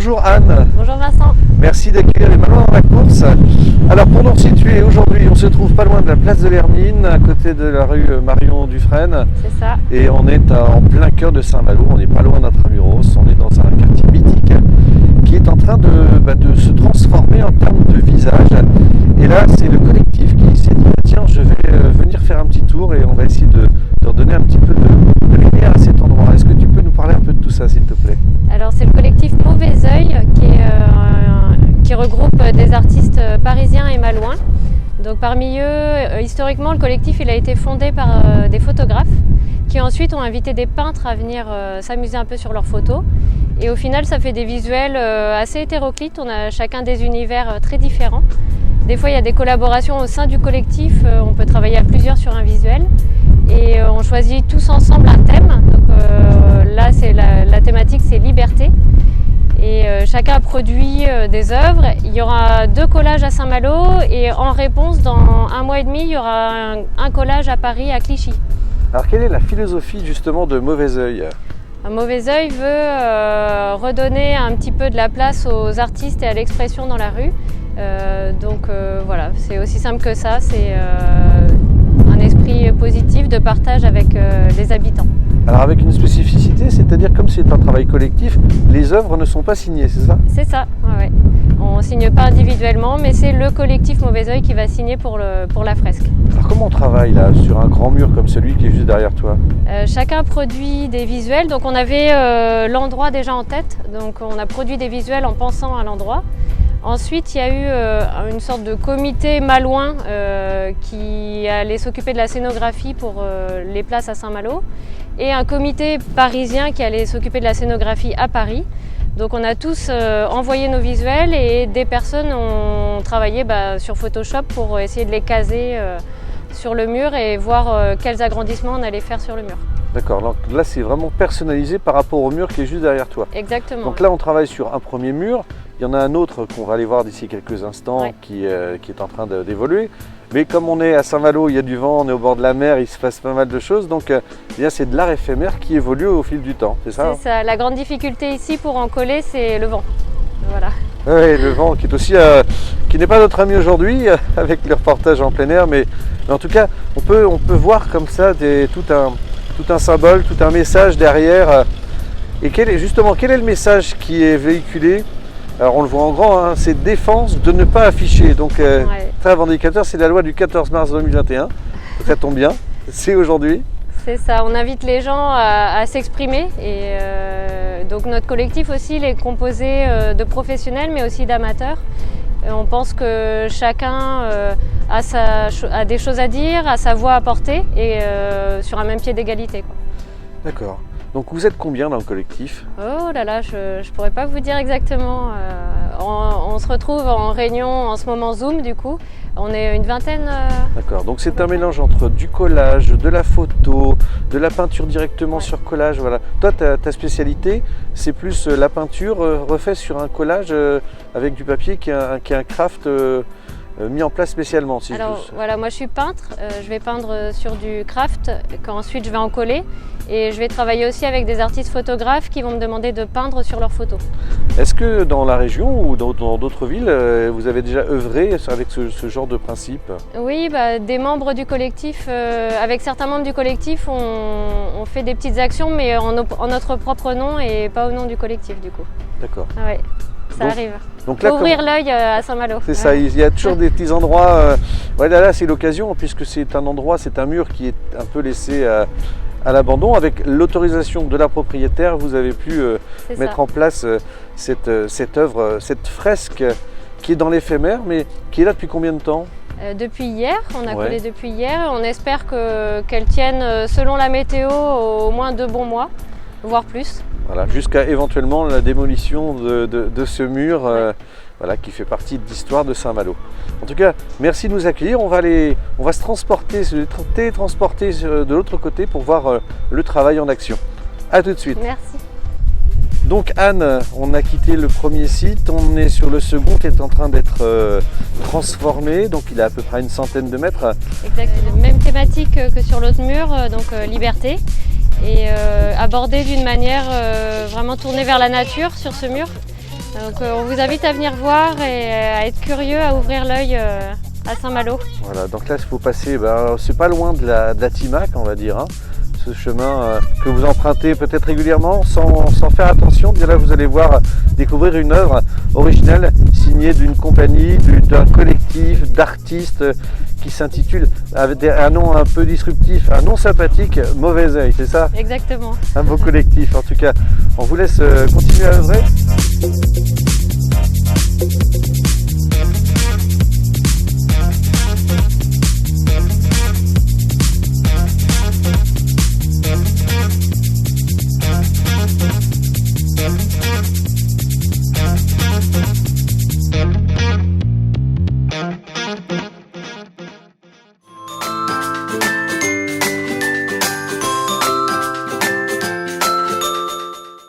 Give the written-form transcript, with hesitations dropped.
Bonjour Anne. Bonjour Vincent. Merci d'accueillir les Malouins dans la course. Alors pour nous situer aujourd'hui, on se trouve pas loin de la place de l'Hermine, à côté de la rue Marion Dufresne. C'est ça. Et on est en plein cœur de Saint-Malo, on n'est pas loin d'Intramuros, on est dans un quartier mythique qui est en train de se transformer en termes de visage. Et là, c'est le collectif qui s'est dit, tiens, je vais venir faire un petit tour et on va essayer de redonner un petit peu de lumière à cet endroit. Est-ce que tu peux nous parler un peu de tout ça, s'il te plaît? Alors c'est le collectif Mauvais Oeil qui regroupe des artistes parisiens et malouins. Donc parmi eux, historiquement, le collectif il a été fondé par des photographes qui ensuite ont invité des peintres à venir s'amuser un peu sur leurs photos. Et au final, ça fait des visuels assez hétéroclites. On a chacun des univers très différents. Des fois, il y a des collaborations au sein du collectif. On peut travailler à plusieurs sur un visuel. Et on choisit tous ensemble un thème. Donc, là, la thématique, c'est liberté. Et chacun a produit des œuvres. Il y aura 2 collages à Saint-Malo. Et en réponse, dans 1 mois et demi, il y aura un collage à Paris, à Clichy. Alors, quelle est la philosophie justement de Mauvais Oeil? Un Mauvais Oeil veut redonner un petit peu de la place aux artistes et à l'expression dans la rue. Voilà, c'est aussi simple que ça, c'est un esprit positif de partage avec les habitants. Alors avec une spécificité, c'est-à-dire comme c'est un travail collectif, les œuvres ne sont pas signées, c'est ça? C'est ça, ouais. On ne signe pas individuellement, mais c'est le collectif Mauvais Oeil qui va signer pour la fresque. Alors comment on travaille là, sur un grand mur comme celui qui est juste derrière toi? Chacun produit des visuels, donc on avait l'endroit déjà en tête, donc on a produit des visuels en pensant à l'endroit. Ensuite, il y a eu une sorte de comité malouin qui allait s'occuper de la scénographie pour les places à Saint-Malo et un comité parisien qui allait s'occuper de la scénographie à Paris. Donc on a tous envoyé nos visuels et des personnes ont travaillé sur Photoshop pour essayer de les caser sur le mur et voir quels agrandissements on allait faire sur le mur. D'accord, donc là c'est vraiment personnalisé par rapport au mur qui est juste derrière toi. Exactement. Donc là on travaille sur un premier mur, il y en a un autre qu'on va aller voir d'ici quelques instants ouais. qui est en train d'évoluer. Mais comme on est à Saint-Malo, il y a du vent, on est au bord de la mer, il se passe pas mal de choses, donc c'est de l'art éphémère qui évolue au fil du temps, c'est ça? C'est ça, la grande difficulté ici pour en coller c'est le vent. Voilà. Oui, le vent qui est aussi, qui n'est pas notre ami aujourd'hui avec le reportage en plein air, mais en tout cas on peut voir comme ça tout un symbole, tout un message derrière. Et quel est le message qui est véhiculé? Alors on le voit en grand, hein, c'est défense de ne pas afficher. Donc très revendicateur, c'est la loi du 14 mars 2021. Donc ça tombe bien, c'est aujourd'hui. C'est ça, on invite les gens à s'exprimer. Et donc notre collectif aussi, il est composé de professionnels mais aussi d'amateurs. On pense que chacun a des choses à dire, a sa voix à porter et sur un même pied d'égalité. D'accord. Donc vous êtes combien dans le collectif? Oh là là, je ne pourrais pas vous dire exactement. On se retrouve en réunion en ce moment Zoom du coup. On est une vingtaine. D'accord, donc c'est un mélange entre du collage, de la photo, de la peinture directement sur collage. Voilà. Toi, ta spécialité, c'est plus la peinture refaite sur un collage avec du papier qui est un craft mis en place spécialement. Voilà, moi je suis peintre, je vais peindre sur du craft, qu'ensuite je vais en coller et je vais travailler aussi avec des artistes photographes qui vont me demander de peindre sur leurs photos. Est-ce que dans la région ou dans d'autres villes, vous avez déjà œuvré avec ce genre de principe? Oui, des membres du collectif, avec certains membres du collectif, on fait des petites actions mais en notre propre nom et pas au nom du collectif du coup. D'accord. Ah ouais. Ça arrive. Donc là, ouvrir l'œil à Saint-Malo. C'est ça, il y a toujours des petits endroits. Là c'est l'occasion puisque c'est un endroit, c'est un mur qui est un peu laissé à l'abandon. Avec l'autorisation de la propriétaire, vous avez pu mettre en place cette œuvre, cette fresque qui est dans l'éphémère, mais qui est là depuis combien de temps? Depuis hier, on a collé depuis hier. On espère qu'elle tienne selon la météo au moins 2 bons mois, voire plus. Voilà, jusqu'à éventuellement la démolition de ce mur qui fait partie de l'histoire de Saint-Malo. En tout cas, merci de nous accueillir. On va se télétransporter de l'autre côté pour voir le travail en action. A tout de suite. Merci. Donc Anne, on a quitté le premier site, on est sur le second qui est en train d'être transformé, donc il a à peu près une centaine de mètres. Exactement, même thématique que sur l'autre mur, donc liberté. Et abordé d'une manière vraiment tournée vers la nature sur ce mur. Donc on vous invite à venir voir et à être curieux, à ouvrir l'œil à Saint-Malo. Voilà, donc là il faut passer, c'est pas loin de la Timac, on va dire, hein. Ce chemin que vous empruntez peut-être régulièrement sans faire attention. Bien là vous allez voir découvrir une œuvre originale signée d'une compagnie, d'un collectif d'artistes qui s'intitule avec un nom un peu disruptif, un nom sympathique, Mauvais Oeil, c'est ça? Exactement. Un beau collectif en tout cas. On vous laisse continuer à œuvrer.